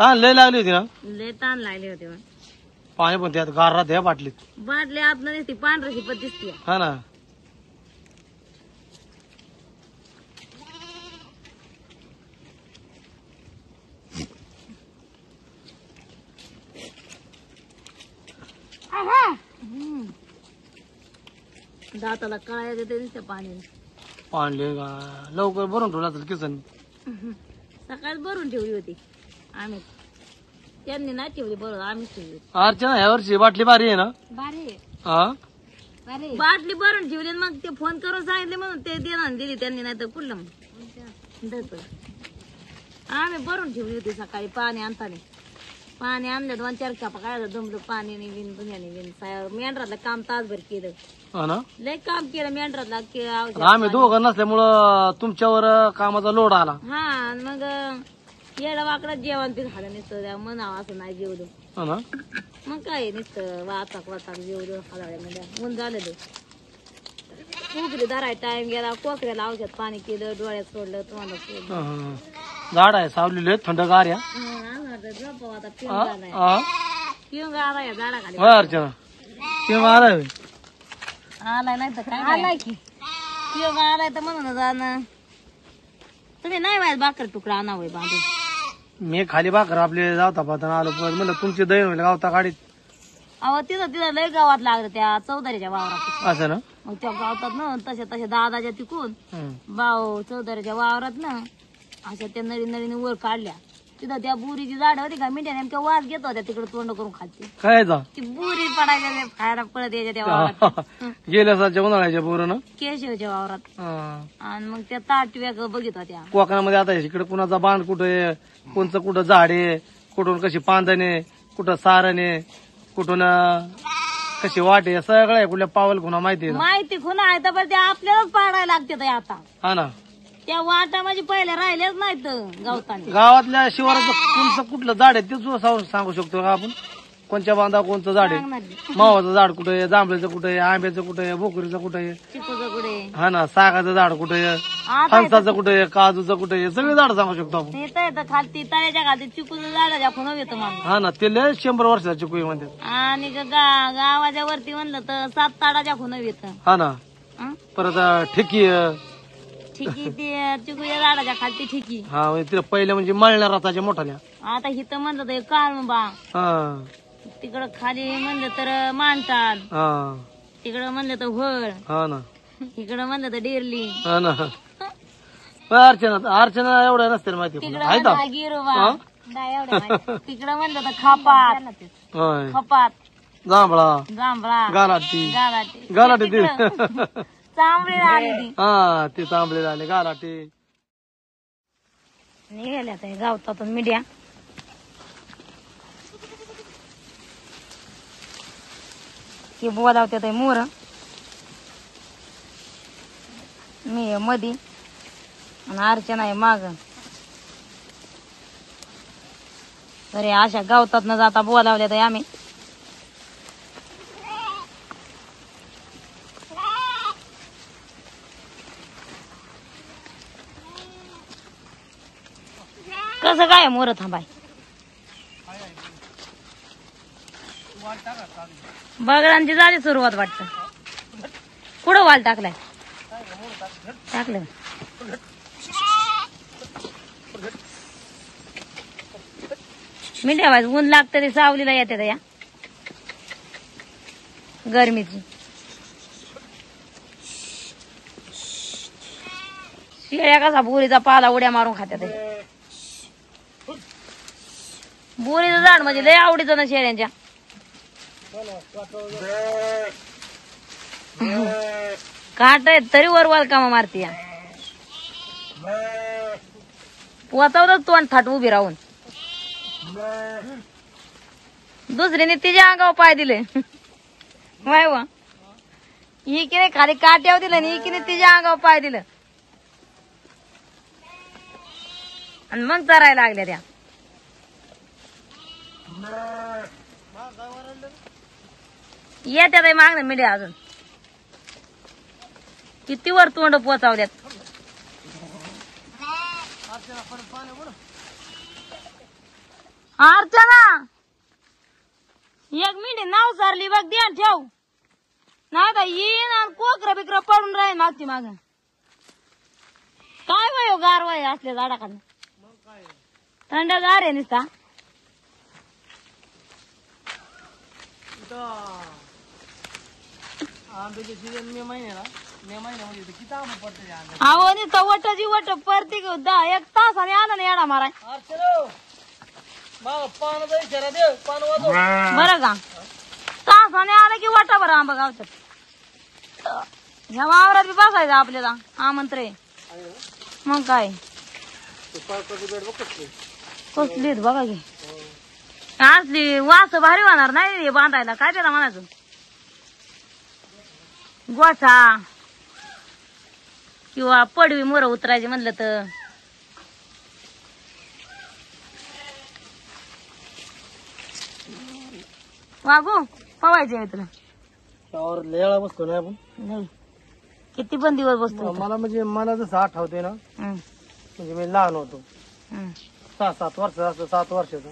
ताण लय लागली होती ना, लय ताण लागले होते मग. पाणी पण त्यात गार राहते या बाटलीत. बाटली आत नुसती पांढऱ्याची पत दिसते. हा ना. दाताला कळायला देते नुसत्या पाण्याने. पाणी लवकर भरून ठेवला असेल किसन. सकाळी भरून ठेवली होती आम्ही, त्यांनी नाही ठेवली बरोबर, आम्हीच ठेवली. अर्चना ह्या वर्षी बाटली भारी आहे ना. भारी हा बाटली भरून ठेवली. मग ते फोन करून सांगितले म्हणून ते देणार दिली त्यांनी, नाही तर कुठलं मग आम्ही भरून ठेवली होती. सकाळी पाणी आणताना पाणी आणलं 2-4 कापा काय जमलं पाणी विन दुनियाने विन. मेंढरातलं काम तासभर केलं. हा ना. लय काम केलं मेंढरातला. आम्ही दोघं नसल्यामुळं तुमच्यावर कामाचा लोड आला. हा मग येडा वाकडा जेवण ते झालं नुसतं म्हणावं असं नाही जेवलं. हा ना. मग काय नुसतं वाचाक जेवलं हलाळ्यामध्ये ऊन झालेलं. कोकरी धराय टाइम गेला, कोकऱ्याला औषध पाणी केलं, डोळ्यात सोडलं, तुम्हाला सोडलं. झाड आहे सावलेले थंडगार या. आता पिऊन आला या झाडाखाली. अर्चना पिऊन आलाय. आलाय नाही तर काय आलाय की पिऊन आलाय तर म्हणून जाणं. तुम्ही नाही माहित भाकर तुकडा आणावं बांधून. मी खाली भाकर आपले जाता पाहता आलो, म्हणलं तुमची दहीन होईल गावता गाडीत. अहो तिथं लय गावात लागलं त्या चौधरीच्या वावरात. असं ना. मग त्या गावतात ना तसे दादाच्या तिकून भाऊ चौधरीच्या वावरात ना अशा त्या नळीने वर काढल्या. तिथं त्या बुरीची झाड होती का मिठ्या नेमक्या वास घेत होत्या तिकडे तोंड करून खाते. काय ती बुरी पडायला खायला पळत यायच्या त्या वावरात. गेल्या सालच्या उन्हाळ्याच्या बोर केशवच्या वावरात. आणि मग त्या ताटव्या बघित होत्या. कोकणामध्ये आता इकडे कुणाचा बांध कुठे, कोणचं कुठं झाड आहे, कुठून कशी पांदणे, कुठं सारणे, कुठून कशी वाटे, सगळं आहे. कुठल्या पावल खुणा माहिती खुणा आहे तर ते आपल्यालाच पाडायला लागते आता. हा ना. त्या वाटा म्हणजे पहिले राहिलेच नाहीत गावताना. गावातल्या शिवाराचं कोणतं कुठलं झाड आहे ते सांगू शकतो का आपण? कोणत्या बांधा कोणतं झाड आहे? मावाचं झाड कुठे आहे, जांभळीचं कुठे आहे, आंब्याचं कुठे आहे, बोकरीचं कुठे आहे, चिकूचं कुठे. हा ना. सागाचं झाड कुठे आहे, फणसाचं कुठे आहे, काजूचं कुठे आहे, सगळे झाड सांगू शकतो आपण. येतं खालती तळ्याच्या खालती चिकूचं झाडाच्या खुणा येतं माणूस. हा ना. ते लय 100 वर्षाचं चिकू म्हणतात. आणि गावाच्या वरती म्हणलं तर 7 ताडाच्या खुणा येतं. हा ना. परत ठिकी ठिकी ते चिकूच्या झाडाच्या खालती ठिकी. हा तिला पहिल्या म्हणजे मळण्या रथाच्या मोठाल्या. आता हिथं म्हणलं तर काळुंबा. तिकडं खाली म्हणलं तर मांटाल. तिकडं म्हणलं तर व्हळ. हा ना. इकडं म्हणलं तर डेरली. हा ना. अर्चना एवढ्या नसते माहिती. तिकडं गिरोबा. तिकडं म्हणलं तर खापात. खपात. जांभळा गालाटी तांबडी झाली ती. हा ते तांबडे झाले गालाटी. निघाल्या त्या गावतातून मीडिया. हे बोलावते मोर. मी मधी आणि अर्चना आहे माग. तरी अशा गावतात न जाता बोलावल्या तर आम्ही. कसं काय मोर थांबाय. बगडांची झाली सुरुवात वाटत. कुठं वाल टाकलाय? टाकलं मी ठेवायचं. ऊन लागतं ते सावलीला येते या गरमीची. शेळ्या कसा बोरीचा पाला उड्या मारून खात्यात. बोरीचं झाड म्हणजे लय आवडीचं ना शेळ्यांच्या. काट आहेत तरी वरवाल कामा मारती. पोचावलं तोंड थाट उभी राहून. दुसरीने तिच्या अंगावर पाय दिले. वाय वा. इकडे खाली काट्यावर दिलं आणि इकडे तिच्या अंगावर पाय दिलं आणि मग चरायला लागल्या त्या. येत्यात मागणं मिळ्या अजून. किती वर तोंड पोचावल्यात. अर्चना एक मिनिट नाव सारली बघ ध्यान ठेव नाही तर येईन आणि कोकरं बिकर पडून राहील मागची माग काय वय गार वय असल्या झाडाखाली थंड गार आहे नुसता आंब्याचे सीजन मे महिन्यामध्ये किती आंबा पडते अहो नुसतं वटाची वट परती एक तासाने आला ना येडा माराय पान इशारा दे पान वाजव बरं का तासाने आलं की वटाभर आंबा गावतात ह्या वावरात बी बसायचं आपल्याला आमंत्रे मग काय कसलीच बघा की असली वास भारी होणार नाही बांधायला काय त्याला म्हणायचं गोठा किंवा पडवी मोर उतरायची म्हणलं तर वागू पवायचे तुला त्यावर लेळा बसतो ना आपण नाही किती पण दिवस बसतो मला म्हणजे मला जसं आठवते ना म्हणजे मी लहान होतो 6-7 वर्षाचा असतो 7 वर्षाचा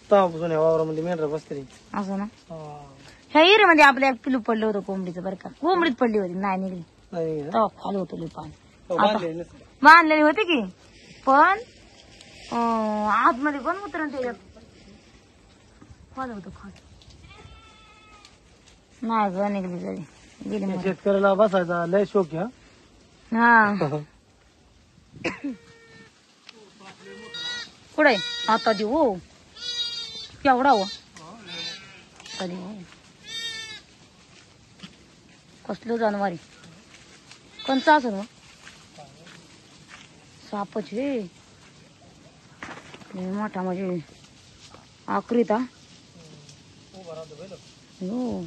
तेव्हापासून या वावरामध्ये मेंढर बसते असं ना ह्या एरियामध्ये आपल्या एक पिलू पडलं होतं कोंबडीचं बरं का कोंबडीत पडली होती नाही निघली तेव्हा खाली होतं पान बांधलेली होती की पण आतमध्ये पण उतरण त्याच्यात खाली होतं खाली नाही ग निघली तरी गेली मग. शेतकऱ्याला बसायचा लय शोक आहे हा कुठे आता देऊ हो केवढा हो कधी हो कसलं जानवारी कोणचा असं हो सापच हे मोठा म्हणजे आकृता हो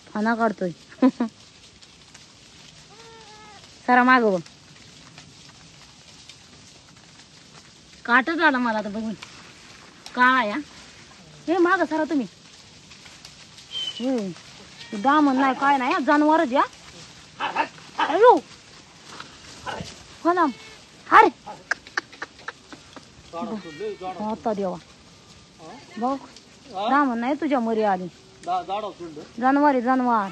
पाना काढतोय सारा माग बघ काटच आला मला तर बघून काय या हे माग सारा तुम्ही दामन नाही काय नाही जनावरच या अयो हो ना अरे आता देवा बघ दामन नाही तुझ्या मरी आली जानवर जानवर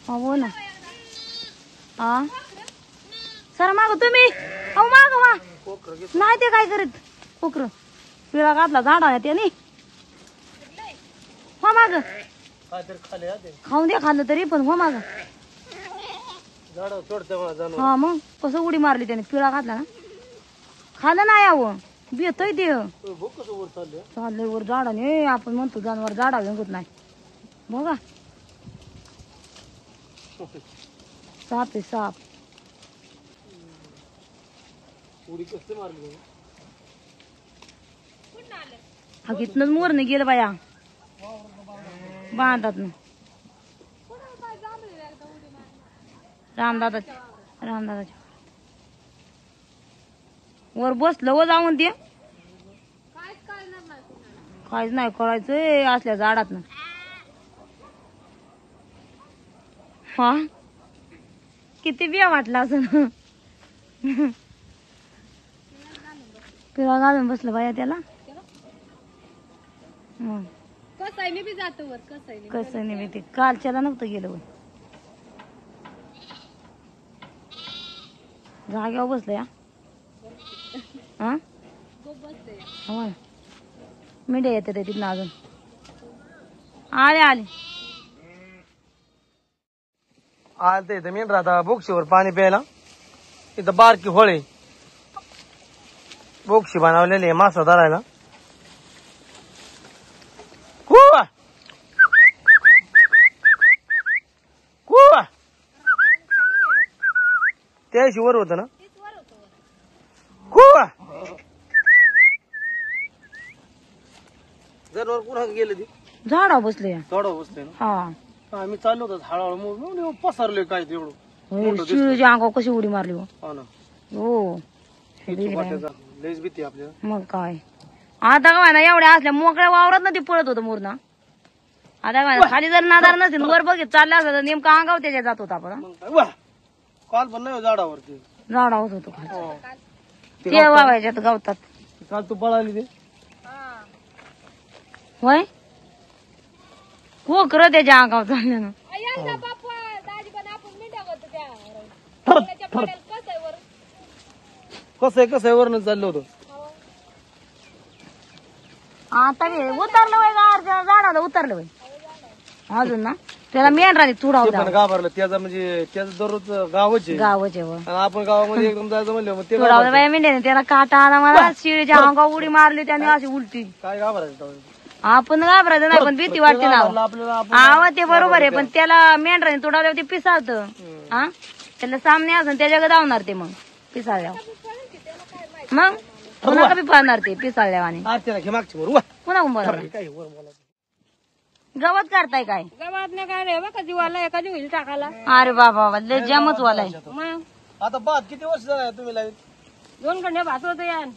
हो ना हा सर माग तुम्ही अहो माग वा नाही ते काय करीत कोकर पिळा घातला झाडा त्याने हो माग खाऊन द्या खाल्लं तरी पण हो माग हा मग कसं उडी मारली त्याने पिळा घातला ना खाल्लं नाही यावं बेतय ते चाललंय वर झाडाने आपण म्हणतो जनावर झाडा घेऊन नाही बघा साप आहे साप इथनच मोरने गेलं बाया बांधात रामदादाच्या वर बसलं व जाऊन ते काहीच नाही करायचंय असल्या झाडात ना हा किती बिया वाटला असं पिळा घालून बसलं बाया त्याला कसायने बी जातो वर कसं नाही ते कालच्याला नव्हतं गेलं वर जाग्यावर बसलं या हा हो मिठे येते ते तिथं अजून आले आलते इथं मेंढर आता बोक्षीवर पाणी प्यायला इथं बारकी होळे बोक्षी बनवलेली आहे मासा धरायला कुवा कुवा त्याशी वर होत ना कुवा जनावर पुन्हा गेले ती झाडा बसले या थोडं बसले ना हा आम्ही चाललो होतो हळूहळू मग पसरले काय तेवढं शिळीच्या अंगावर कशी उडी मारली हो हो ना हो लयच भीती आपल्याला मग काय आता काय ना एवढ्या असल्या मोकळ्या वावरात ना ते पळत होतं मोर ना आता काय ना, खाली जर नादार नसेल वर बघित चालला असं तर नेमका अंगावर त्याच्या जात होता आपण मग काय वा काल पण नाही झाडावरती झाडा होत होतो खाली ते वावायच्यात गावतात काल तू पळाली ते होय हो खरं त्याच्या अंगावर झालं कसं आहे वरण चाललं होतं आता उतरलं वय झाडाला उतरलं वय अजून ना त्याला मेंढराने ते तुडाव पण घाबरलं त्याचा म्हणजे त्याचं दररोज गावच आहे गावाचे व आणि आपण गावामध्ये एकदम जायचं म्हणलं मग ते तुडावलं बाय मेंढ्याने त्याला काटा आला मला शिळीच्या अंगावर उडी मारली त्याने अशी उलटी काय घाबरायचं आपण घाबरायचं नाही पण भीती वाटते ना आपल्याला आवा ते बरोबर आहे पण त्याला मेंढराने तुडावल्यावर ते पिसाळत हा त्याला सामने असून त्याच्याकडे धावणार ते मग पिसाळल्यावर मग पुन्हा कमी पळणार ते पिसाळल्यावाने आरतीला घे मागची वर पुन्हा उंबरणार काय वर बोला गवत काढताय काय गावात नाही काय रे बघा जीवाला एखादी होईल टाकायला अरे बाबा लय जमच वालाय मग आता बाद किती वर्ष झालं तुम्ही लाईत 2 घंटे भात होत यान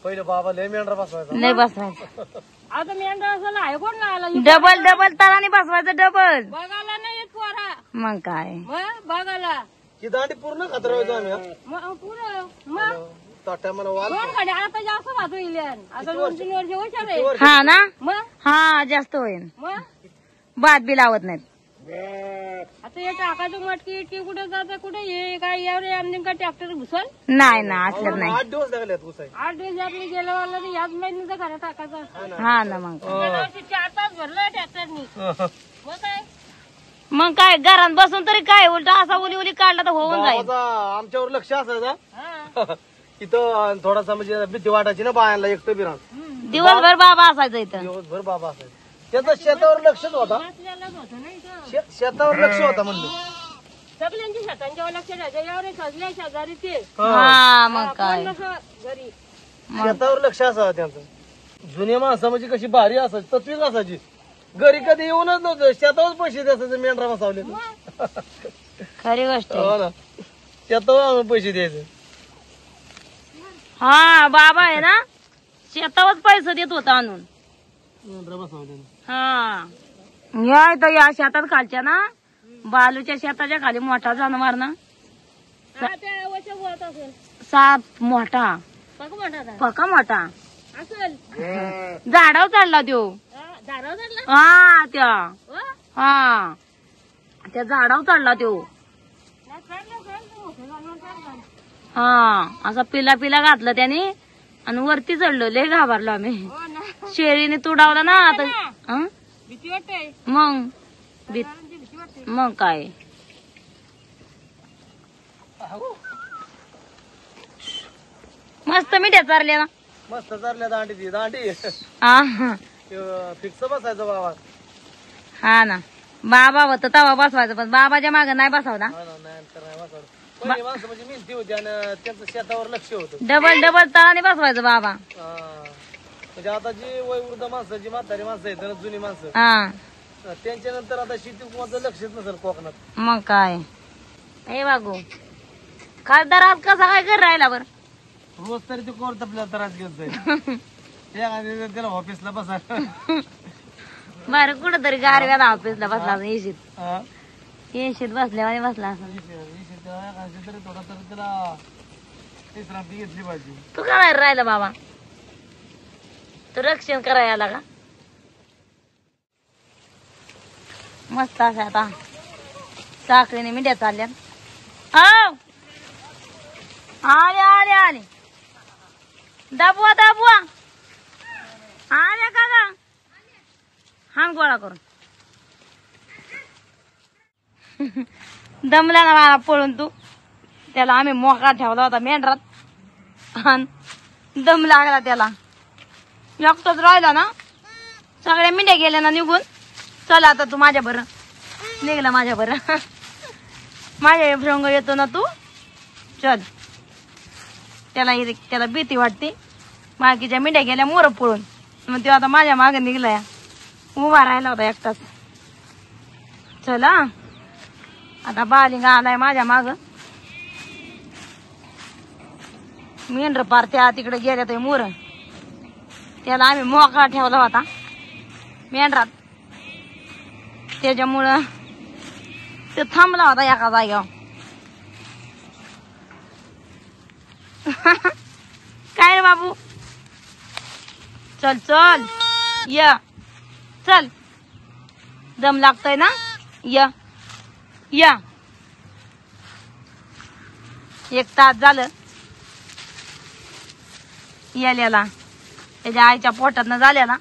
पहिले बाबा लय मेंढरा बसवायचा लय बसवायचं आता मेंढरा असं आहे कोण आला डबल ताराने बसवायचं डबल बघायला नाही येत पोरा मग काय मग बघायला ही दांडी पूर्ण खातरायचो आम्ही हा. मग पुरं मग ताट्या मला वाल 2 घंटे आता जास्त भात होईल यान आता 2-3 वर्ष हुशार आहे हा ना मग हा जास्त होईल मग भात बी लावत नाहीत आता हे टाकायचं मटकी इटकी कुठे जातं कुठे हे काय यावर आमने का ट्रॅक्टर घुसल नाही ना असलं नाही 8 दिवस लागले घुसाय 8 दिवस आपली गेल्या वाला तर याच महिन्याचा घरात टाकायचा हा ना मग 4 तास भरलं ट्रॅक्टरनी मग काय मग काय घरात बसून तरी काय उलट असा उली उली काढला तर होऊन जाईल बाबाचा आमच्यावर लक्ष असायचा हा इथं थोडासा म्हणजे भीती वाटायची ना बायांना एकटं बिरान दिवसभर बाबा असायचं इथं दिवसभर बाबा असायचा त्याचं शेतावर लक्षच होता आपल्यालाच होतं नाही का शेतावर लक्ष होता म्हणलं सगळ्यांची शेतांच्या लक्ष द्यायचं यावर सजल्या शेजारी ते हा मग काय कोण नसं घरी शेतावर लक्ष असावं त्यांचं जुन्या माणसं म्हणजे कशी भारी असायची तत्विक असायची घरी कधी येऊनच नव्हतं शेतावर पैसे द्यायचे मेंढरा बसावले खरी गोष्ट आहे. हो ना शेतावर आम्ही पैसे द्यायचे हा बाबा आहे ना शेतावरच पैसे देत होता आणून मेंढरा बसावले हा या इथं या शेतात खालच्या ना बालूच्या शेताच्या खाली मोठा जनावर ना हा, त्या वर्ष होत असेल साप मोठा बघ म्हणतात पका मोठा असेल झाडावर चढला त्यो धाराव धरला हा त्या हो? हा त्या झाडावर चढला त्यो नाही, चढलं, चढलं, मोठं जनावर चढलं. हा असा पिला पिला घातलं त्याने आणि वरती चढलो लय घाबरलो आम्ही हो ना शेरीने तुडावला ना आता हं? भीती वाटते मग भीती वाटते मग काय मस्त मिठ्या चारल्या ना मस्त चालल्या दांडी ती दांडी हा फिक्स बसायचं बाबा हा ना बाबा होत तवा बसवायचं पण बाबाच्या माग नाही बसवला हा ना, नाही तर नाही बसावलं. पहिली माणसं म्हणजे मिळती होती आणि त्यांचं शेतावर लक्ष होतं डबल डबल तळाने बसवायचं बाबा म्हणजे आता जी वयोवृद्ध माणसं जी म्हातारी माणसं आहेत ना, जुनी माणसं हा त्यांच्या नंतर आता शेती कुणाचं लक्षच नसेल कोकणात मग काय हे बागू खासदार आज कसा काय कर राहिला बर रोज तरी ते कोर्ट आपल्याला त्रास घेत जाईल त्याला ऑफिसला बसा बर कुठं तरी गारव्याला ऑफिसला बसला असं येशीत हा. येशीत बसल्यावाने बसला असं तरी थोडा तरी त्याला विश्रांती घेतली पाहिजे तू काय राहिला बाबा तू रक्षण करायला आला का मस्त असं आता साखरेने मिठ्या चालल्या आले आले आले दाबवा दाबवा आले का गा हान गोळा करून दमला ना मला पळून तू त्याला आम्ही मोका ठेवला होता मेंढरात आणि दम लागला त्याला एकटाच राहिला ना सगळ्या मिंड्या गेल्या ना निघून चला आता तू माझ्या बरं निघला माझ्या बरं माझ्या भ्रंग येतो ना तू चल त्याला भीती वाटते बाकीच्या मिंड्या गेल्या मोर पळून मग तो आता माझ्या मागे निघलाय उभा राहिला होता एकटाच चला आता बालिंगा आलाय माझ्या माग मेंढर पार त्या तिकडे गेल्या ते मोर त्याला आम्ही मोका ठेवला होता मेंढरात त्याच्यामुळं ते थांबला होता एका जागेवर बाबू चल चल या चल दम लागतोय ना या या 1 तास झालं याल्याला त्याच्या आईच्या पोटात झाल्या ना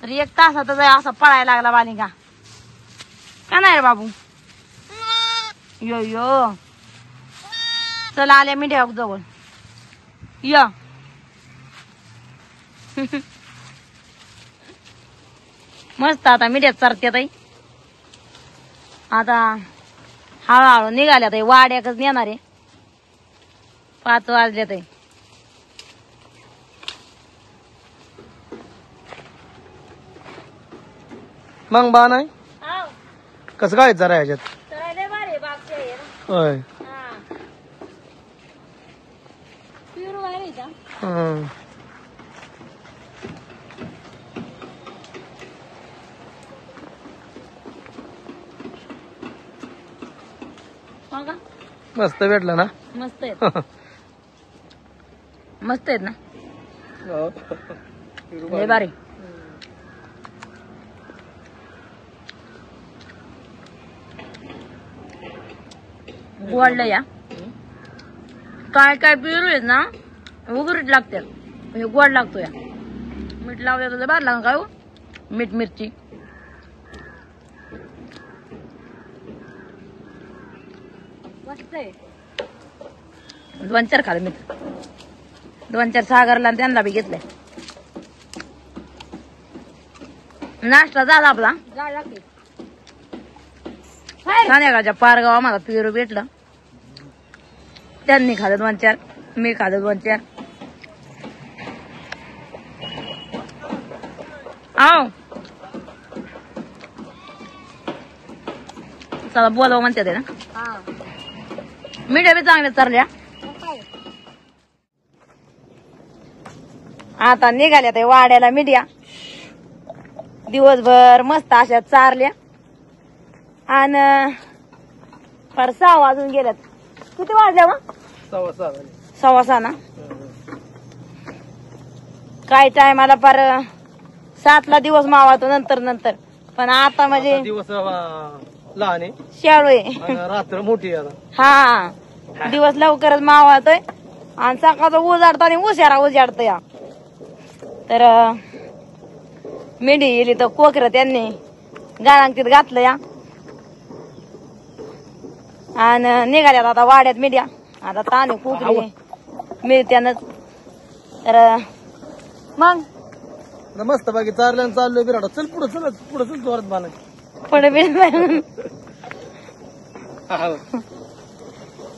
तर 1 तासातच असा पळायला लागला बालिका का नाही रे बाबू यो यो चला आल्या मिठ्या जवळ या मस्त आता मिठ्यात चरत्यात आता हळूहळू निघाल्यात वाड्याकच नेणार आहे 5 वाजल्यात मग बा नाही कसं काय जरा ह्याच्यात होय हं. मस्त भेटलं ना मस्त आहेत मस्त आहेत ना लय भारी गोडलं या काय काय पेरू आहेत ना उगरीट लागतात हे गोड लागतो या मीठ लावलं तर बाद लागलं काय हो मीठ मिरची मस्त आहे 2-4 खाल्लं मीठ 2-4 सागरला त्यांना बी घेतलंय नाश्ता झाला आपला संध्याकाळच्या पारगाव आम्हाला पेरू भेटलं त्यांनी खाल्लं 2-4 मी खाल्लं 2-4 आओ चला बोलावं म्हणते ते ना मिठ्या बी चांगल्या चारल्या आता निघाल्या ते वाड्याला मिठ्या दिवसभर मस्त अशा चारल्या आणि फार 6 वाजून गेल्यात किती वाजल्या मग 6:15 ना काय टायमाला फार 7ला दिवस मावातो नंतर पण आता म्हणजे दिवस लहान आहे शाळू आहे आणि रात्र मोठी आहे आता. हा दिवस लवकरच मावळतोय आणि सकाळचं उजाडताना उजाडत या तर मेंढी गेली तर कोकरं त्यांनी गाळांकीत घातलं या आणि निघाल्यात आता वाड्यात मेंढ्या आता ताने कोकरी मिळत्यानच तर मग मस्त बाकी चारल्यानं चाललोय बिराड चल पुढे चल जोरात बाण पुढे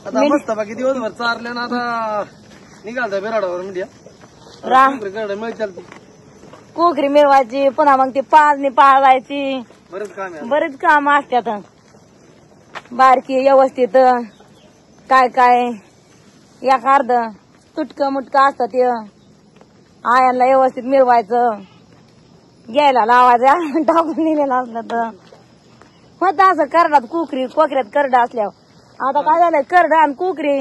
आता मस्त बाकी दिवसभर चारल्यानं आता निघालता बिराडावर मीडिया मिळतील कोकरी मिळवायची पुन्हा मग ती पाळणी पाळायची बरेच काम आहे बरेच काम असतात बारकी व्यवस्थित काय एक अर्ध तुटकं मुटकं असतं ते आयांना व्यवस्थित मिळवायचं घ्यायला लावायचं टाकून दिलेलं असलं तर होत असं करडात कोकऱ्यात करडा असल्यावर आता काय झालंय करड आणि कोकरी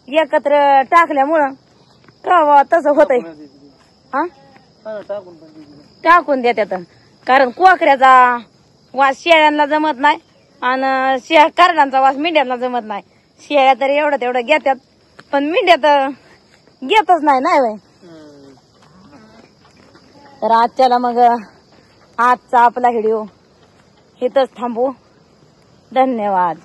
एकत्र टाकल्यामुळं का तसं होतंय हा टाकून देतात कारण कोकऱ्याचा वास शेळ्यांना जमत नाही आणि करडांचा वास मेंढ्यांना जमत नाही शेळ्या तर एवढं तेवढं घेतात पण मेंढ्या तर घेतच नाही बाई तर आजच्याला मग आजचा आपला व्हिडिओ इथंच थांबू धन्यवाद.